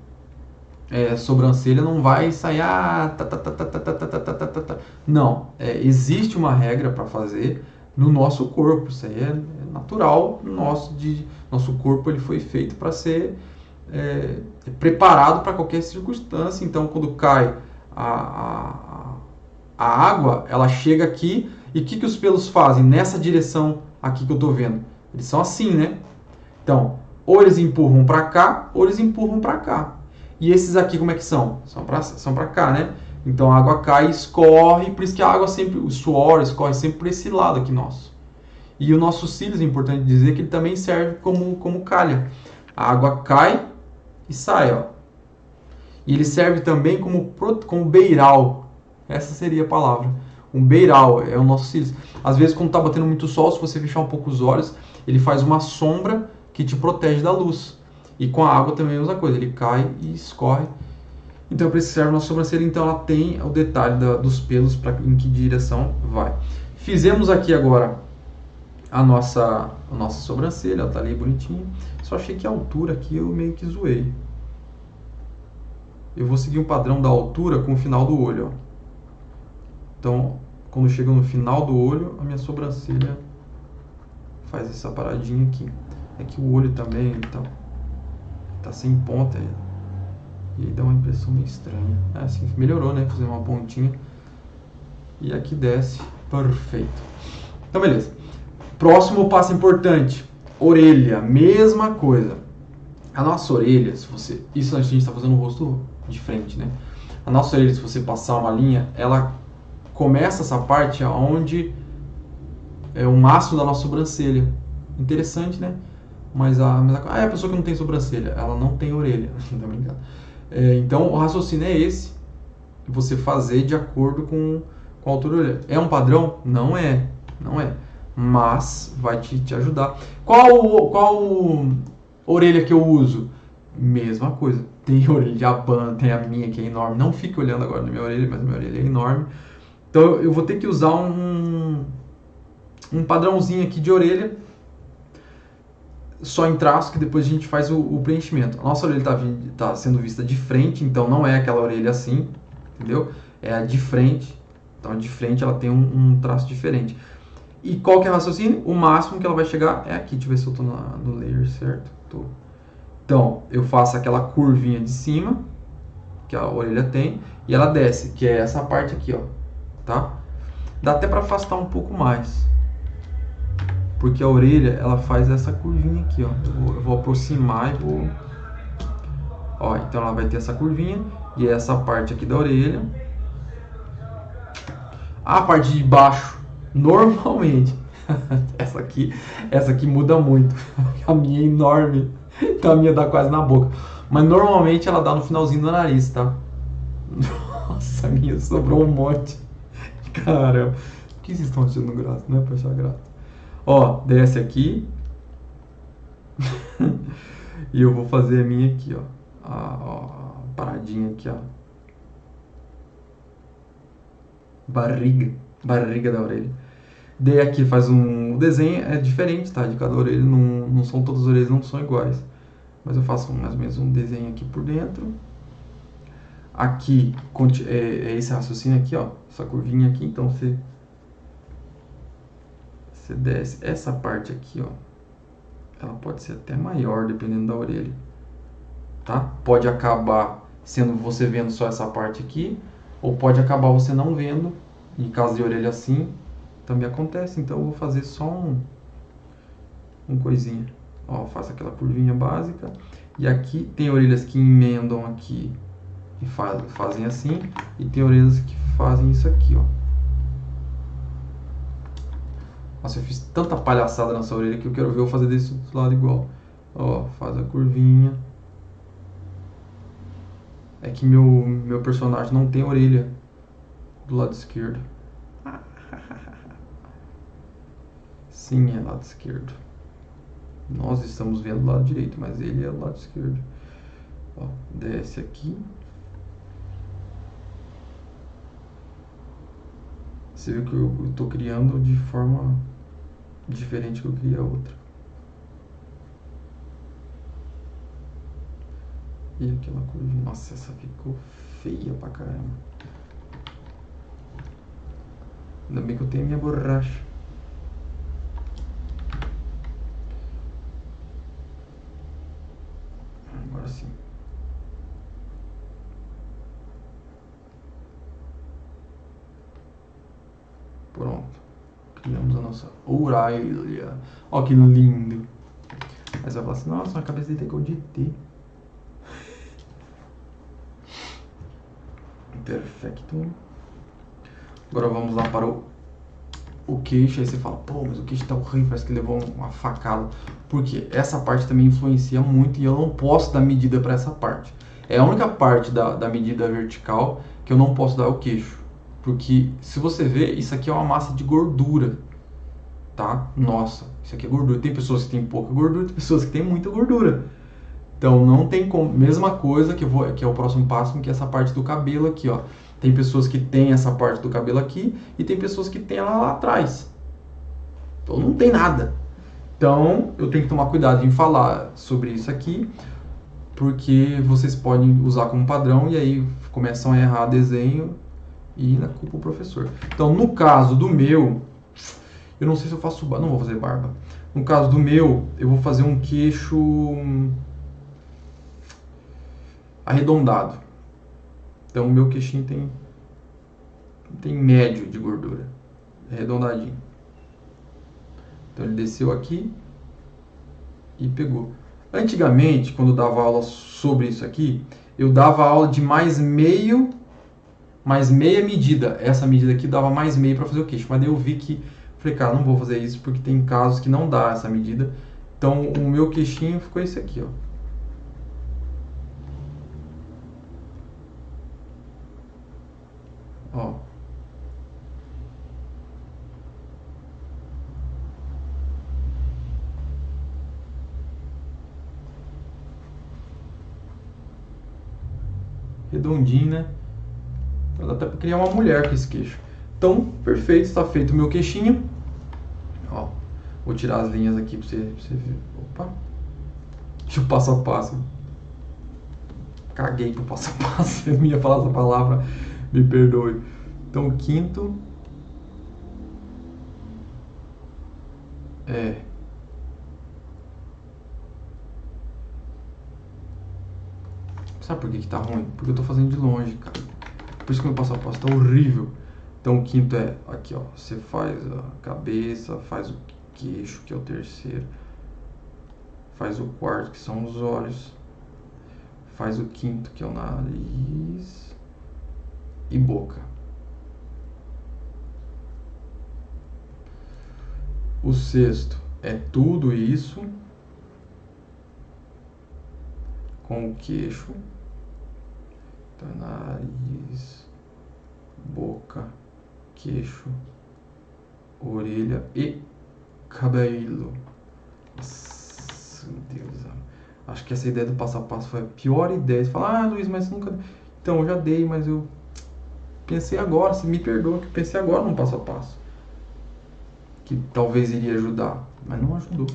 sobrancelha, não vai sair não, existe uma regra para fazer no nosso corpo. Isso aí é natural nosso corpo. Ele foi feito para ser preparado para qualquer circunstância. Então, quando cai a água, ela chega aqui, e o que os pelos fazem nessa direção aqui que eu estou vendo? Eles são assim, né? Então, ou eles empurram para cá, ou eles empurram para cá. E esses aqui como é que são? São para cá, né? Então a água cai e escorre, por isso que a água sempre, o suor escorre sempre por esse lado aqui nosso. E o nosso cílios, é importante dizer que ele também serve como calha. A água cai e sai, ó. E ele serve também como beiral. Essa seria a palavra. Um beiral é o nosso cílios. Às vezes, quando está batendo muito sol, se você fechar um pouco os olhos, ele faz uma sombra que te protege da luz. E com a água também é a mesma coisa. Ele cai e escorre. Então, para isso serve a nossa sobrancelha. Então, ela tem o detalhe dos pelos, em que direção vai. Fizemos aqui agora a nossa sobrancelha. Ela está ali bonitinha. Só achei que a altura aqui eu meio que zoei. Eu vou seguir um padrão da altura com o final do olho, ó. Então, quando chega no final do olho, a minha sobrancelha faz essa paradinha aqui. É que o olho também, então, tá sem ponta aí. E aí dá uma impressão meio estranha. Assim, melhorou, né? Fazer uma pontinha. E aqui desce. Perfeito. Então, beleza. Próximo passo importante. Orelha. Mesma coisa. A nossa orelha, isso a gente está fazendo o rosto de frente, né? A nossa orelha, se você passar uma linha, ela começa essa parte onde é o máximo da nossa sobrancelha. Interessante, né? Mas a pessoa que não tem sobrancelha, ela não tem orelha. Tá brincando? Então, o raciocínio é esse. Você fazer de acordo com a altura da orelha. É um padrão? Não é. Não é. Mas vai te ajudar. Qual orelha que eu uso? Mesma coisa. Tem orelha de abano, tem a minha que é enorme. Não fique olhando agora na minha orelha, mas minha orelha é enorme. Então eu vou ter que usar um padrãozinho aqui de orelha, só em traço, que depois a gente faz o preenchimento. A nossa orelha está sendo vista de frente, então não é aquela orelha assim, entendeu? É a de frente. Então a de frente ela tem um traço diferente. E qual que é o raciocínio? O máximo que ela vai chegar é aqui. Deixa eu ver se eu estou no layer certo. Tô. Então eu faço aquela curvinha de cima, que a orelha tem, e ela desce, que é essa parte aqui, ó. Tá? Dá até para afastar um pouco mais, porque a orelha ela faz essa curvinha aqui, ó. Eu vou aproximar e vou Ó, então ela vai ter essa curvinha e essa parte aqui da orelha. A parte de baixo, normalmente, essa aqui muda muito. A minha é enorme, então a minha dá quase na boca. Mas normalmente ela dá no finalzinho do nariz, tá? Nossa, a minha sobrou um monte. Caramba. Por que vocês estão achando graça? Não é pra achar graça. Ó, desce aqui. E eu vou fazer a minha aqui, ó. A paradinha aqui, ó. Barriga da orelha. Daí aqui faz um desenho, é diferente, tá? De cada orelha, não são todas as orelhas, não são iguais. Mas eu faço mais ou menos um desenho aqui por dentro. Aqui é esse raciocínio aqui, ó. Essa curvinha aqui, então você desce essa parte aqui, ó. Ela pode ser até maior, dependendo da orelha. Tá? Pode acabar sendo você vendo só essa parte aqui, ou pode acabar você não vendo. Em caso de orelha assim, também acontece. Então eu vou fazer só um coisinha. Ó, faço aquela curvinha básica. E aqui tem orelhas que emendam aqui e fazem assim. E tem orelhas que fazem isso aqui, ó. Nossa, eu fiz tanta palhaçada nessa orelha que eu quero ver eu fazer desse outro lado igual. Ó, faz a curvinha. É que meu personagem não tem orelha do lado esquerdo. Sim, é lado esquerdo. Nós estamos vendo do lado direito, mas ele é do lado esquerdo. Ó, desce aqui. Você viu que eu estou criando de forma diferente que eu criei a outra. E aquela curvinha. Nossa, essa ficou feia pra caramba. Ainda bem que eu tenho minha borracha. Agora sim. Pronto. Criamos a nossa orelha. Ó que lindo. Mas vai falar assim, nossa, a cabeça dele tem cor de ET. Perfeito. Agora vamos lá para o queixo. Aí você fala, pô, mas o queixo tá horrível, parece que levou uma facada. Porque essa parte também influencia muito e eu não posso dar medida para essa parte. É a única parte da medida vertical que eu não posso dar o queixo. Porque se você ver, isso aqui é uma massa de gordura. Tá? Nossa, isso aqui é gordura. Tem pessoas que têm pouca gordura, tem pessoas que têm muita gordura. Então não tem como. Mesma coisa que é o próximo passo, que é essa parte do cabelo aqui, ó. Tem pessoas que têm essa parte do cabelo aqui e tem pessoas que têm ela lá atrás. Então não tem nada. Então eu tenho que tomar cuidado em falar sobre isso aqui, porque vocês podem usar como padrão e aí começam a errar desenho e na culpa o professor. Então no caso do meu, eu não sei se eu faço barba, não vou fazer barba. No caso do meu, eu vou fazer um queixo arredondado. Então o meu queixinho tem médio de gordura, arredondadinho. Então ele desceu aqui e pegou. Antigamente, quando eu dava aula sobre isso aqui, eu dava aula de mais meia medida. Essa medida aqui dava mais meio para fazer o queixo. Mas daí eu vi que, falei, cara, não vou fazer isso porque tem casos que não dá essa medida. Então o meu queixinho ficou esse aqui, ó. Ó. Redondinho, né? Dá até pra criar uma mulher com esse queixo. Então, perfeito, está feito o meu queixinho. Ó, vou tirar as linhas aqui pra você ver. Opa. Deixa eu passo a passo. Caguei pro passo a passo. Eu não ia falar essa palavra. Me perdoe. Então, o quinto é... Sabe por que tá ruim? Porque eu tô fazendo de longe, cara. Por isso que o meu passo a passo tá horrível. Então o quinto é aqui, ó. Você faz a cabeça, faz o queixo, que é o terceiro. Faz o quarto, que são os olhos. Faz o quinto, que é o nariz e boca. O sexto é tudo isso com o queixo. Então, nariz, boca, queixo, orelha e cabelo. Nossa, meu Deus. Acho que essa ideia do passo a passo foi a pior ideia. Você fala, Luiz, mas nunca... Então, eu já dei, mas eu pensei agora, você me perdoa, que eu pensei agora no passo a passo. Que talvez iria ajudar, mas não ajudou.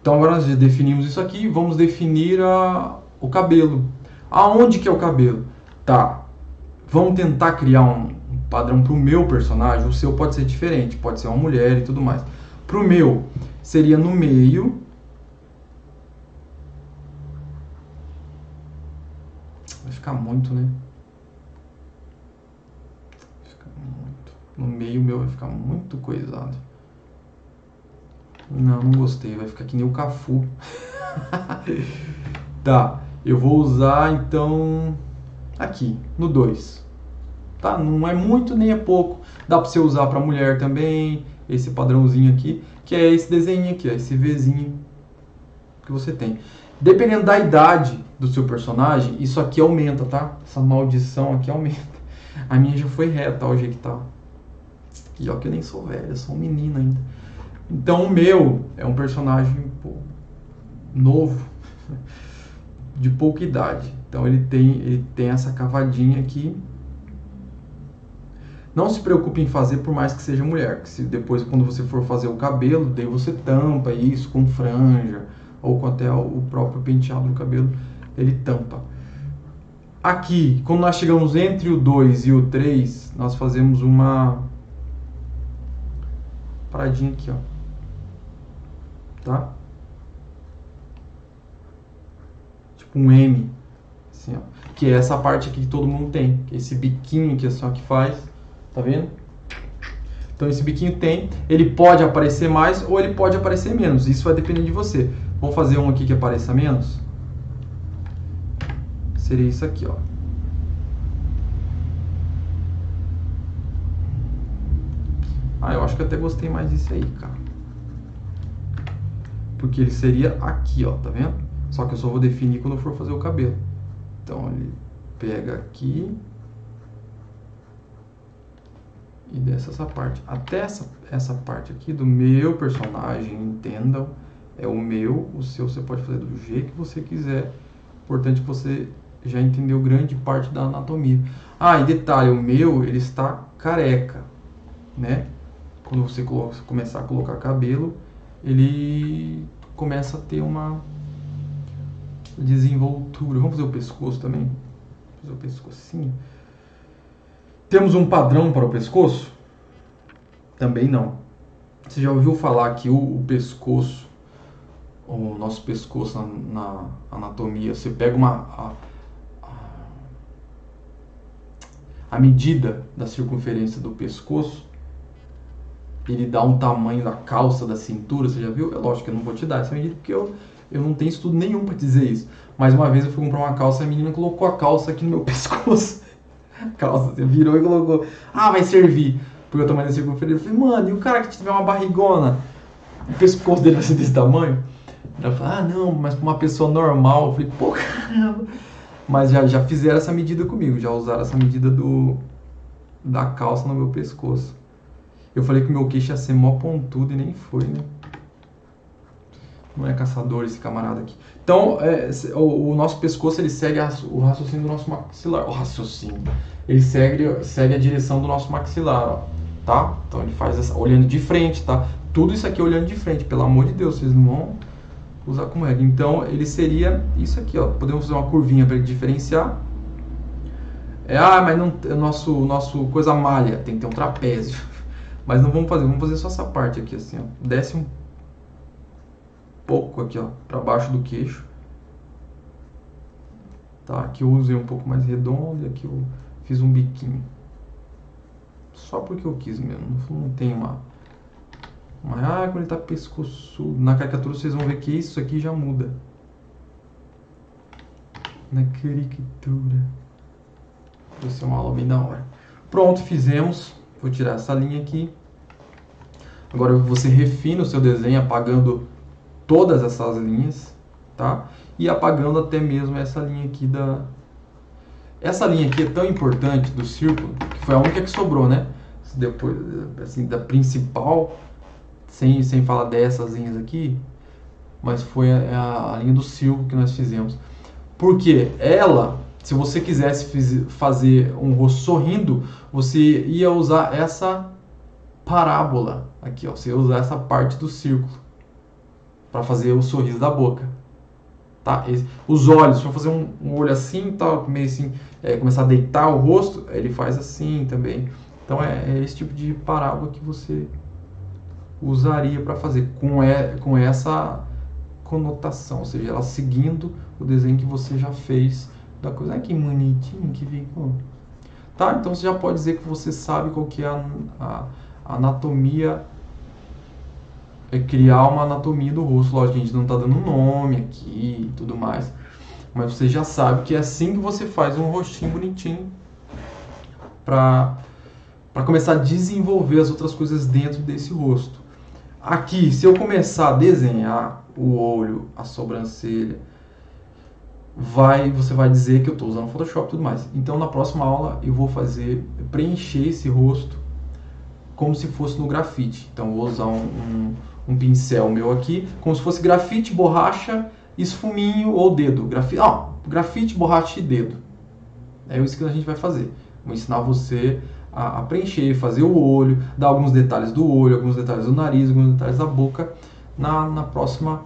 Então, agora nós já definimos isso aqui, vamos definir o cabelo. Aonde que é o cabelo? Tá, vamos tentar criar um padrão para o meu personagem. O seu pode ser diferente, pode ser uma mulher e tudo mais. Para o meu, seria no meio. Vai ficar muito, né? Vai ficar muito. No meio o meu vai ficar muito coisado. Não gostei. Vai ficar que nem o Cafu. Tá, eu vou usar então aqui, no 2. Tá? Não é muito nem é pouco. Dá pra você usar pra mulher também. Esse padrãozinho aqui, que é esse desenho aqui, ó, esse Vzinho que você tem. Dependendo da idade do seu personagem, isso aqui aumenta, tá? Essa maldição aqui aumenta. A minha já foi reta, olha o jeito que tá. E ó que eu nem sou velho, eu sou um menino ainda. Então o meu é um personagem novo, de pouca idade. Então ele tem essa cavadinha aqui. Não se preocupe em fazer por mais que seja mulher. Que se depois, quando você for fazer o cabelo, daí você tampa isso com franja ou com até o próprio penteado do cabelo, ele tampa. Aqui, quando nós chegamos entre o 2 e o 3, nós fazemos uma paradinha aqui, ó. Tá? Tipo um M, assim, ó. Que é essa parte aqui que todo mundo tem, que é esse biquinho que é só que faz, tá vendo? Então esse biquinho tem, ele pode aparecer mais ou ele pode aparecer menos, isso vai depender de você. Vamos fazer um aqui que apareça menos? Seria isso aqui, ó. Eu acho que eu até gostei mais disso aí, cara. Porque ele seria aqui, ó, tá vendo? Só que eu só vou definir quando eu for fazer o cabelo. Então ele pega aqui e desce essa parte. Até essa parte aqui do meu personagem, entendam, é o meu, o seu você pode fazer do jeito que você quiser. Importante que você já entendeu grande parte da anatomia. E detalhe, o meu, ele está careca, né? Quando você começar a colocar cabelo, ele começa a ter uma desenvoltura. Vamos fazer o pescoço também? Fazer o pescocinho. Temos um padrão para o pescoço? Também não. Você já ouviu falar que o pescoço, o nosso pescoço na anatomia, você pega a medida da circunferência do pescoço, ele dá um tamanho da calça da cintura, você já viu? É lógico que eu não vou te dar essa medida porque eu não tenho estudo nenhum para dizer isso. Mas uma vez eu fui comprar uma calça e a menina colocou a calça aqui no meu pescoço. A calça, você virou e colocou. Vai servir. Porque o tamanho da circunferência. Eu falei, mano, e o cara que tiver uma barrigona? O pescoço dele vai ser desse tamanho? Ela falou, não, mas para uma pessoa normal. Eu falei, pô, caramba. Mas já fizeram essa medida comigo, já usaram essa medida da calça no meu pescoço. Eu falei que o meu queixo ia ser mó pontudo e nem foi, né? Não é caçador esse camarada aqui. Então, o nosso pescoço, ele segue o raciocínio do nosso maxilar. O raciocínio. Ele segue a direção do nosso maxilar, ó. Tá? Então, ele faz olhando de frente, tá? Tudo isso aqui olhando de frente. Pelo amor de Deus, vocês não vão usar como regra. Então, ele seria isso aqui, ó. Podemos fazer uma curvinha para ele diferenciar. Mas não, o nosso coisa malha. Tem que ter um trapézio. Mas não vamos fazer só essa parte aqui, assim, ó. Desce um pouco aqui, ó, para baixo do queixo. Tá, aqui eu usei um pouco mais redondo e aqui eu fiz um biquinho. Só porque eu quis mesmo, não tem quando ele tá pescoçudo. Na caricatura vocês vão ver que isso aqui já muda. Na caricatura. Vai ser uma aula bem da hora. Pronto, fizemos. Vou tirar essa linha aqui. Agora você refina o seu desenho apagando todas essas linhas, tá? E apagando até mesmo essa linha aqui da... Essa linha aqui é tão importante do círculo, que foi a única que sobrou, né? Depois, assim, da principal, sem falar dessas linhas aqui, mas foi a linha do círculo que nós fizemos. Porque ela, se você quisesse fazer um rosto sorrindo, você ia usar essa parábola aqui, ó. Você ia usar essa parte do círculo para fazer o sorriso da boca, tá? Os olhos, se eu fazer um olho assim, tal, meio assim, começar a deitar o rosto, ele faz assim também. Então é esse tipo de parábola que você usaria para fazer com essa conotação, ou seja, ela seguindo o desenho que você já fez da coisa. Ai, que bonitinho que ficou. Tá? Então você já pode dizer que você sabe qual que é a anatomia, criar uma anatomia do rosto. Lógico que a gente não está dando nome aqui e tudo mais, mas você já sabe que é assim que você faz um rostinho bonitinho para começar a desenvolver as outras coisas dentro desse rosto. Aqui, se eu começar a desenhar o olho, a sobrancelha, você vai dizer que eu estou usando Photoshop e tudo mais. Então, na próxima aula, eu vou preencher esse rosto como se fosse no grafite. Então, eu vou usar um pincel meu aqui, como se fosse grafite, borracha, esfuminho ou dedo. Grafite, borracha e dedo. É isso que a gente vai fazer. Vou ensinar você a preencher, fazer o olho, dar alguns detalhes do olho, alguns detalhes do nariz, alguns detalhes da boca na próxima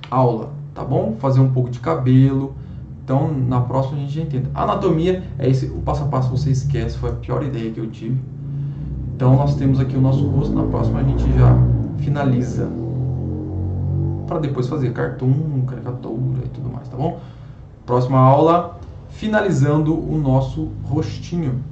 aula, tá bom? Fazer um pouco de cabelo. Então, na próxima a gente já entende. A anatomia é esse, o passo a passo você esquece, foi a pior ideia que eu tive. Então, nós temos aqui o nosso rosto, na próxima a gente já finaliza. Para depois fazer cartoon, caricatura e tudo mais, tá bom? Próxima aula, finalizando o nosso rostinho.